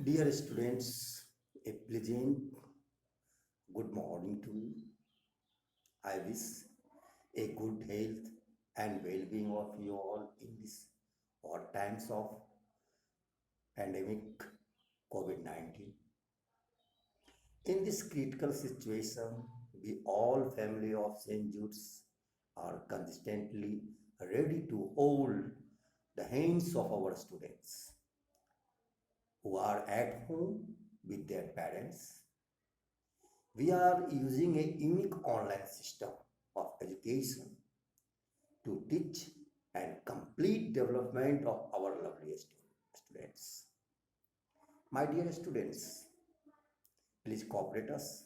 Dear students, a pleasant good morning to you. I wish a good health and well-being of you all in this odd times of pandemic COVID-19. In this critical situation, we all family of St. Jude's are consistently ready to hold the hands of our students who are at home with their parents. We are using a unique online system of education to teach and complete development of our lovely students. My dear students, please cooperate us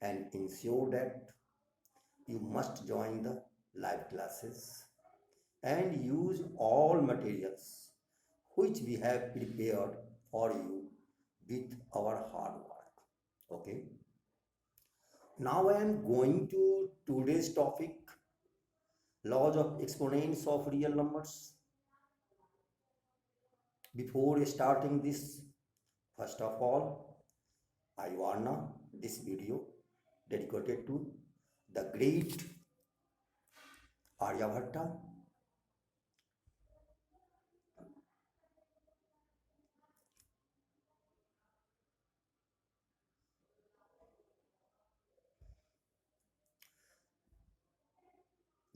and ensure that you must join the live classes and use all materials which we have prepared for you with our hard work. Okay. Now I am going to today's topic, laws of exponents of real numbers. Before starting this, first of all, I wanna this video dedicated to the great Aryabhatta.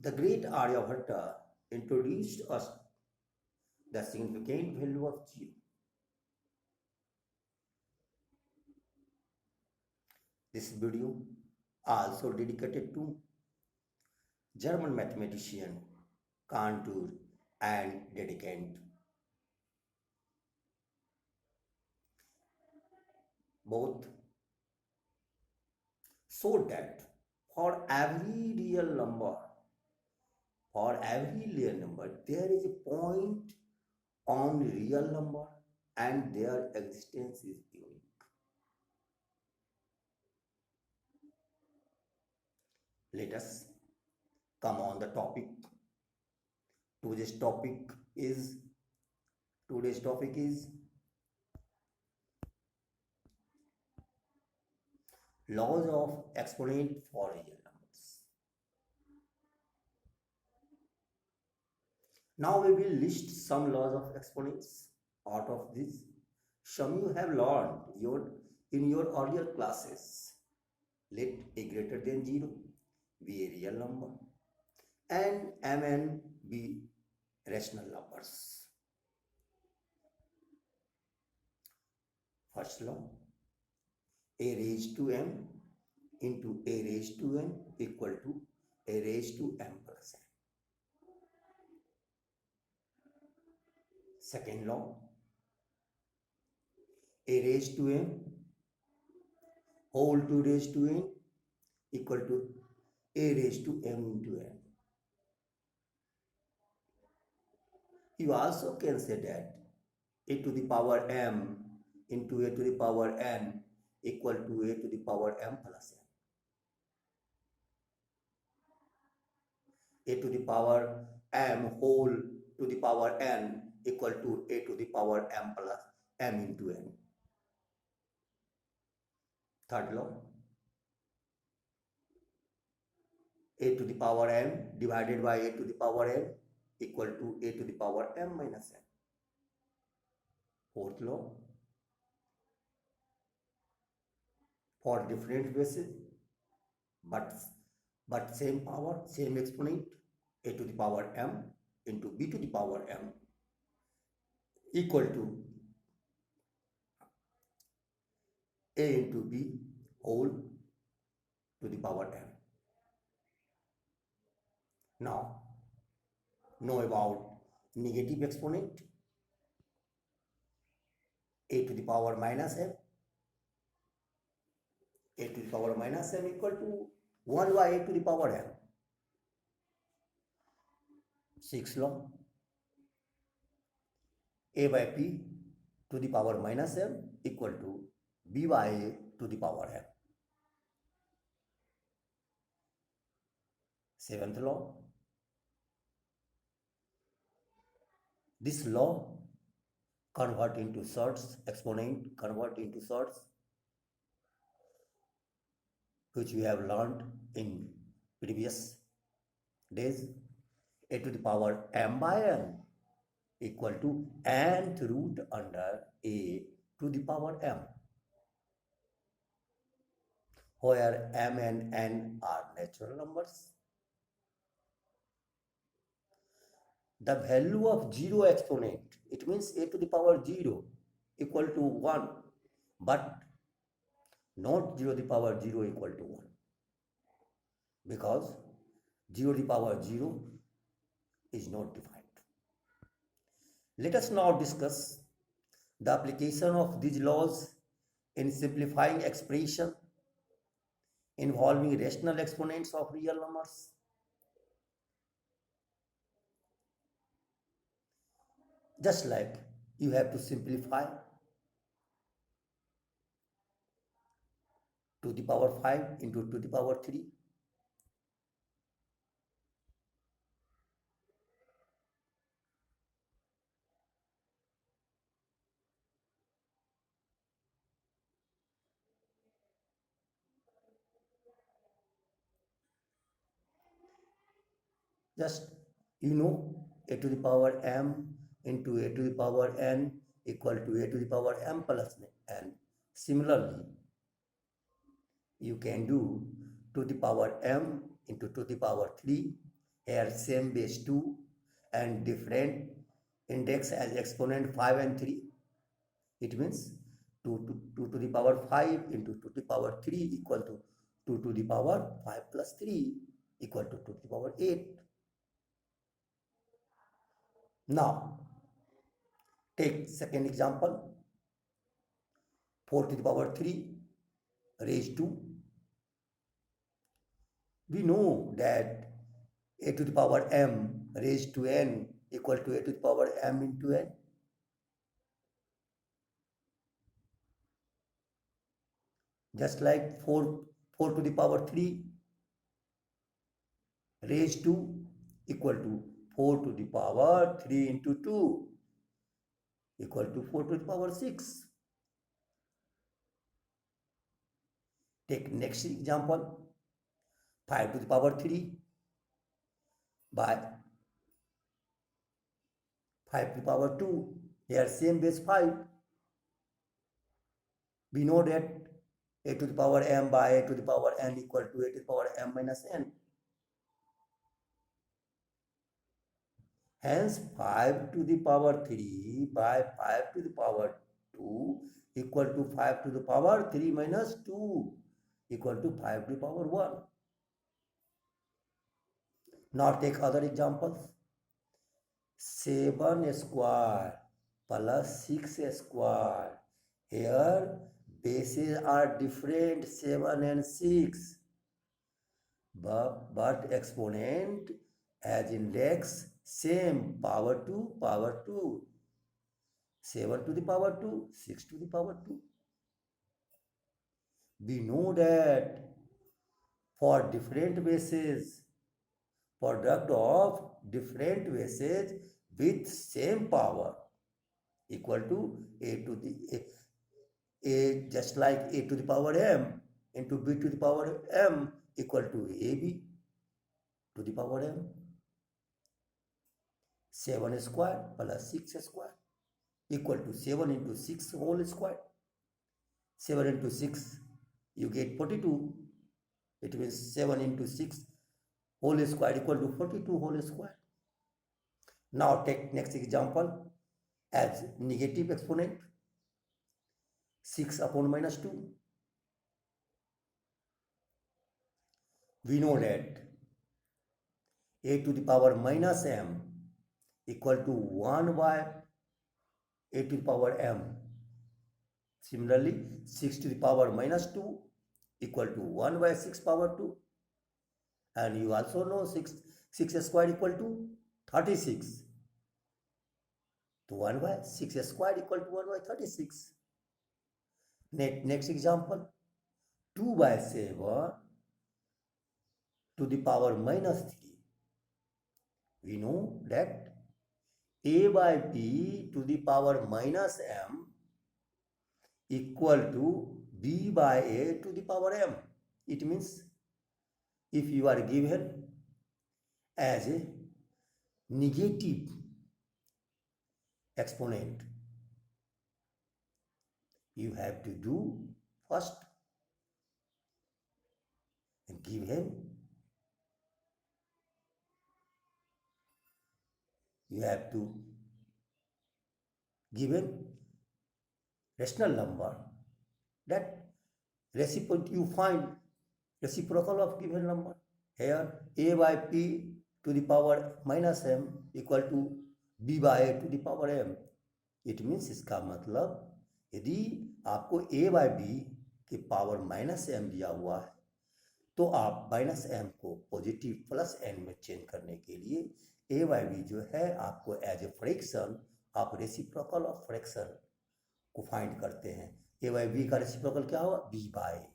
The great Aryabhatta introduced us the significant value of zero. This video also dedicated to German mathematician Cantor and Dedekind. Both so that for every real number, there is a point on real number and their existence is unique. Let us come on the topic. Today's topic is today's topic is laws of exponent for real numbers. Now we will list some laws of exponents. Out of this, some you have learned in your earlier classes. Let a greater than 0 be a real number and mn be rational numbers. First law, a raised to m into a raised to n equal to a raised to m plus n. Second law, a raised to m whole to raised to n equal to a raised to m into n. You also can say that a to the power m into a to the power n equal to a to the power m plus n. A to the power m whole to the power n equal to a to the power m plus m into n. Third law, a to the power m divided by a to the power n equal to a to the power m minus n. Fourth law, for different bases but same power, same exponent, a to the power m into b to the power m equal to a into b whole to the power m. Now, know about negative exponent, a to the power minus m. A to the power minus m equal to 1 by a to the power m. Sixth law, a by p to the power minus m equal to b by a to the power m. Seventh law, this law convert into sorts, exponent convert into sorts, which we have learned in previous days. A to the power m by n equal to nth root under a to the power m, where m and n are natural numbers. The value of 0 exponent, it means a to the power 0 equal to 1, but not 0 to the power 0 equal to 1, because 0 to the power 0 is not defined. Let us now discuss the application of these laws in simplifying expression involving rational exponents of real numbers. Just like you have to simplify to the power 5 into to the power 3. Just a to the power m into a to the power n equal to a to the power m plus n. Similarly, you can do to the power m into to the power 3, here same base 2 and different index as exponent 5 and 3. It means 2 to the power 5 into 2 to the power 3 equal to 2 to the power 5 plus 3 equal to 2 to the power 8. Now, take second example, 4 to the power 3 raised to. We know that a to the power m raised to n equal to a to the power m into n. Just like 4 to the power 3 raised to equal to 4 to the power 3 into 2 equal to 4 to the power 6. Take next example, 5 to the power 3 by 5 to the power 2. Here same base 5. We know that a to the power m by a to the power n equal to a to the power m minus n. Hence 5 to the power 3 by 5 to the power 2 equal to 5 to the power 3 minus 2 equal to 5 to the power 1. Now take other examples. 7 square plus 6 square. Here bases are different, 7 and 6, but exponent as index same, power 2, power 2. 7 to the power 2, 6 to the power 2. We know that for different bases, product of different bases with same power equal to a to the a just like a to the power m into b to the power m equal to ab to the power m. 7 square plus 6 square equal to 7 into 6 whole square. 7 into 6 you get 42. It means 7 into 6 whole square equal to 42 whole square. Now take next example as negative exponent, 6 upon minus 2. We know that a to the power minus m equal to 1 by a to the power m. Similarly, 6 to the power minus 2 equal to 1 by 6 power 2. And you also know 6 square equal to 36. So 1 by 6 square equal to 1 by 36. Next example, 2 by 7 to the power minus 3. We know that a by b to the power minus m equal to b by a to the power m. It means if you are given as a negative exponent, you have to do first give him, you have to give him rational number that you find reciprocal of given number. Here a by p to the power minus m equal to b by a to the power m. It means इसका मतलब यदि आपको a by B के power minus M दिया हुआ है तो आप माइनस एम को पॉजिटिव प्लस एन में चेंज करने के लिए a बाय बी जो है आपको एज ए फ्रैक्शन आप रेसिप्रोकल ऑफ फ्रैक्शन को फाइंड करते हैं. a बाय बी का रेसिप्रोकल क्या होगा? b by.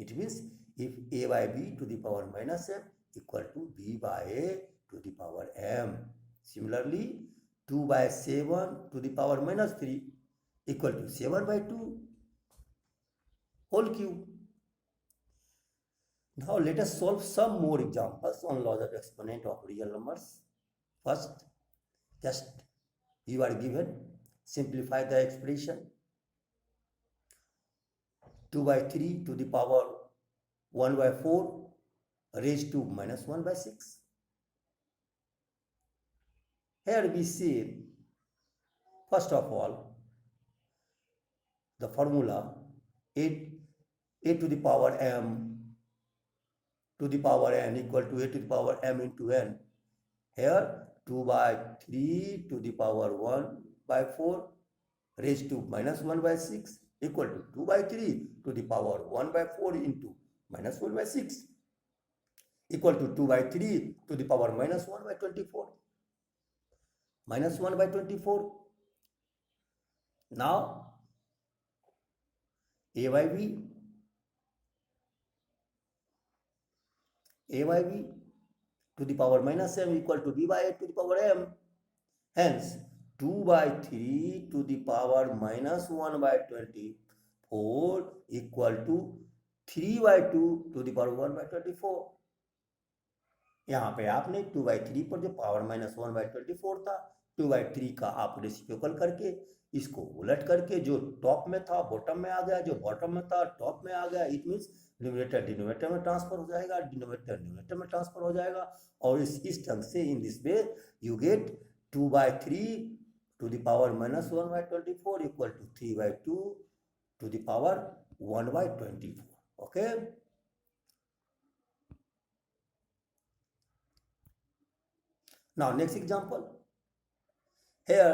It means if a by b to the power minus m equal to b by a to the power m. Similarly, 2 by 7 to the power minus 3 equal to 7 by 2 whole cube. Now let us solve some more examples on laws of exponent of real numbers. First, just you are given, simplify the expression. 2 by 3 to the power 1 by 4 raised to minus 1 by 6. Here we see, first of all, the formula a to the power m to the power n equal to a to the power m into n. Here 2 by 3 to the power 1 by 4 raised to minus 1 by 6 equal to 2 by 3 to the power 1 by 4 into minus 1 by 6 equal to 2 by 3 to the power minus 1 by 24. Minus 1 by 24. Now, a by b to the power minus m equal to b by a to the power m. Hence, 2 by 3 to the power minus 1 by 24 equal to 3 by 2 to the power 1 by 24. यहाँ पे आपने 2 by 3 पर जो power minus 1 by 24 था, 2 by 3 का आप reciprocal करके इसको उलट करके जो टॉप में था बॉटम में आ गया, जो बॉटम में था टॉप में आ गया. इट मीन्स न्यूमरेटर डिनोमिनेटर में ट्रांसफर हो जाएगा, डिनोमिनेटर न्यूमरेटर में ट्रांसफर हो जाएगा. और इस ढंग से in this way you get 2 by 3 to the power minus 1 by 24 equal to 3 by 2 to the power 1 by 24. Okay. Now next example. Here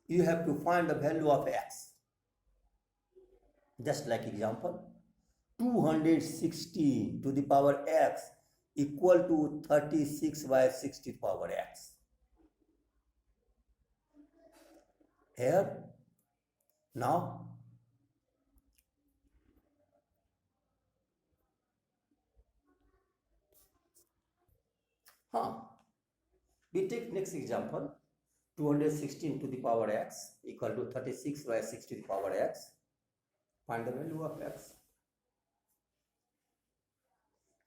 you have to find the value of x. Just like example, 216 to the power x equal to 36 by 60 power x. Here now we take next example. 216 to the power x equal to 36 by 60 to the power x. Find the value of x.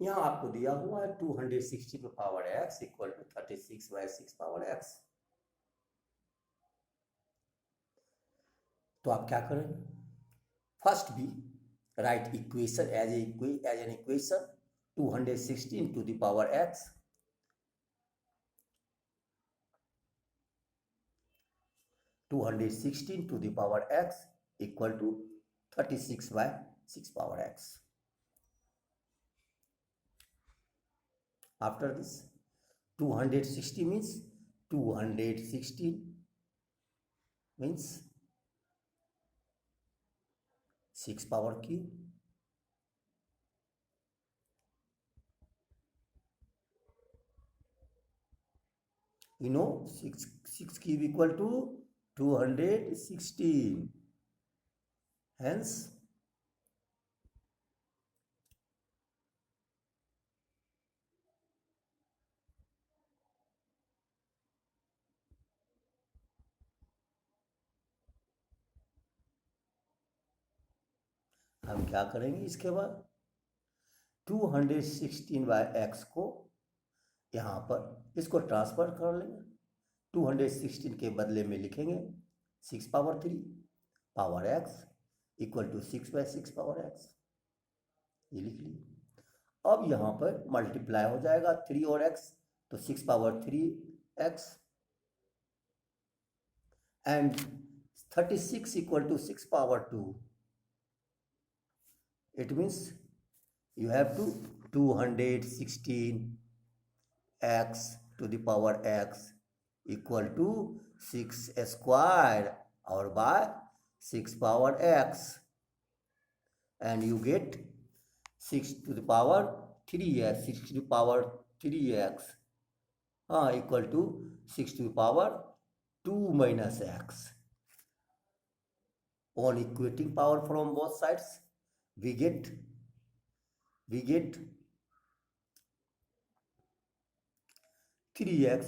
यहाँ आपको दिया हुआ है 260 to power x equal to 36 by 6 power x. तो आप क्या करें? First भी write equation as an equation. 216 to the power x to the power x equal to 36 by 6 power x. After this, 260 means 216 means 6 power cube. You know 6 cube equal to 216. Hence, हम क्या करेंगे इसके बाद 216/x को यहाँ पर इसको transfer कर लेंगे। 216 के बदले में लिखेंगे 6 power 3 power x equal to 6/6 power x, ये लिख लिए। अब यहाँ पर मल्टीप्लाई हो जाएगा 3 और x, तो 6 power 3x and 36 equal to 6 power 2। It means you have to 216x to the power x equal to 6 square or by 6 power x, and you get 6 to the power 3x, 6 to the power 3x equal to 6 to the power 2 minus x. On equating power from both sides, we get 3x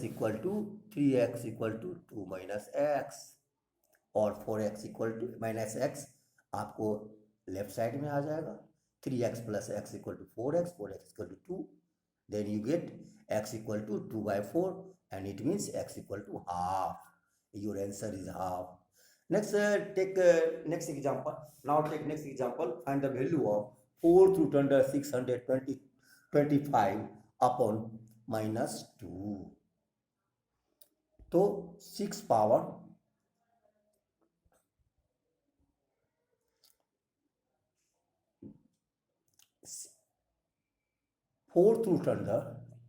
equal to 2 minus x, और 4x equal to minus x आपको left side में आ जाएगा। 3x plus x equal to 4x, 4x equal to 2, then you get x equal to 2/4 and it means x equal to half. Your answer is half. Next, take next example. Now take next example. Find the value of 4th root under 625 upon minus 2. तो 6 power 4th root under,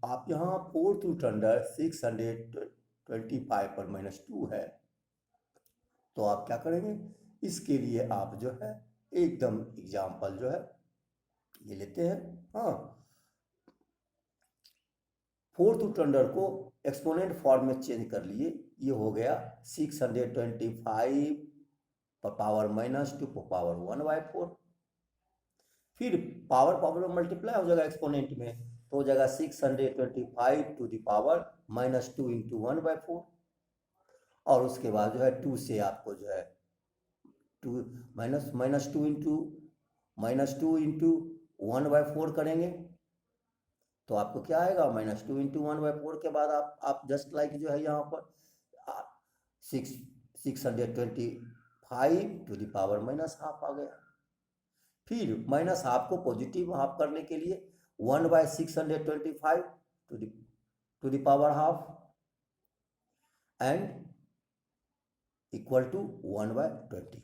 आप यहाँ 4th root under 625 पर -2 है, तो आप क्या करेंगे इसके लिए आप जो है एकदम एग्जाम्पल जो है ये लेते हैं। 4th रूट अंडर को एक्सपोनेंट फॉर्म में चेंज कर लिए, ये हो गया 625 पर पावर -2 पर पावर 1/4, फिर पावर में मल्टीप्लाई हो जाएगा एक्सपोनेंट में, तो हो जाएगा 625 टू द पावर -2 इंटू 1/4, और उसके बाद जो है 2 से आपको जो है 2 इंटू 1/4 करेंगे, तो आपको क्या आएगा -2 इंटू 1/4 के बाद आप जस्ट लाइक जो है यहाँ पर 625 टू द पावर -हाफ आ गया। फिर -हाफ को पॉजिटिव हाफ करने के लिए 1/625 to the power half and equal to 1/25,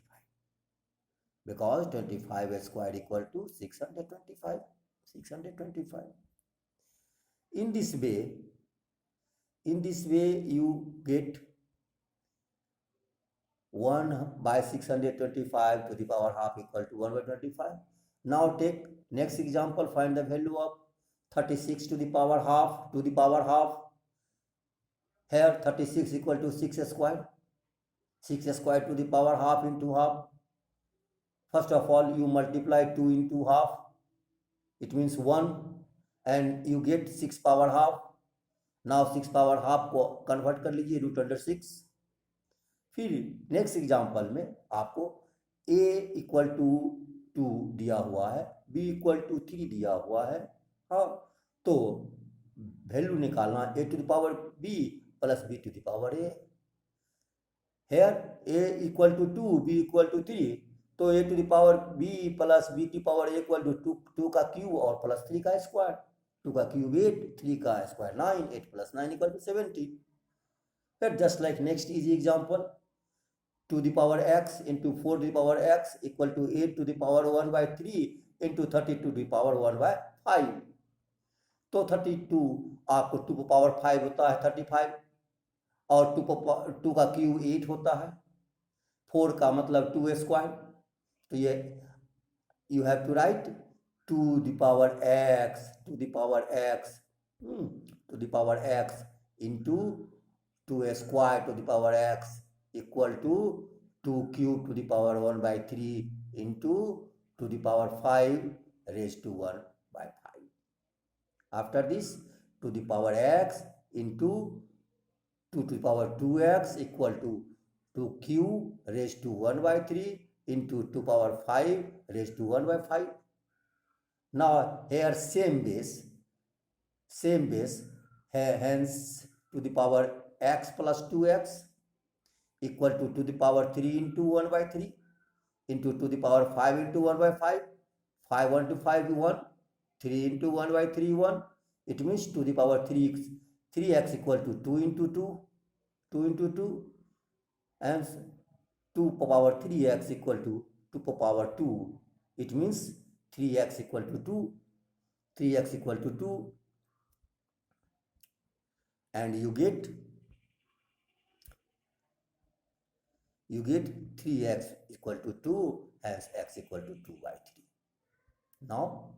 because 25 square equal to 625. In this way you get 1/625 to the power half equal to 1/25. Now take next example. Find the value of 36 to the power half Here 36 equal to 6 square. 6 square to the power half into half. First of all you multiply 2 into half, it means 1, and you get 6 power half. Now 6 power half को convert कर लीजिए √6। फिर next example में आपको a equal to 2 दिया हुआ है, b equal to 3 दिया हुआ है। तो वैल्यू निकालना a to the power b plus b to the power a। Here a equal to 2, b equal to 3, तो a to the power b plus b to power a equal to 2 का cube और plus 3 का square. 2 का cube 8, 3 का square 9, 8 plus 9 equal to 17। फिर just like next easy example, 2 the power x into 4 to the power x equal to 8 to the power 1/3 into 32 to the power 1/5। तो 32 आपको 2 power 5 होता है 35, और 2 का क्यूब 8 होता है, 4 का मतलब 2 स्क्वायर, तो ये you have to write 2 the power x into 2 square to the power x equal to 2 cube to the power 1/3 into 2 the power 5 raised to 1/5. After this 2 the power x into 2 to the power 2x equal to 2 cube raised to 1/3 into 2 power 5 raised to 1 by 5. Now here same base, hence to the power x plus 2x equal to the power 3 into 1 by 3 into to the power 5 into 1 by 5. 5 1 to 5 1, 3 into 1 by 3 1. It means to the power 3x equal to 2 into 2, 2 into 2, and 2 power 3x equal to 2 power 2. It means 3x equal to 2, 3x equal to 2, and you get 3x equal to 2, hence x equal to 2 by 3. Now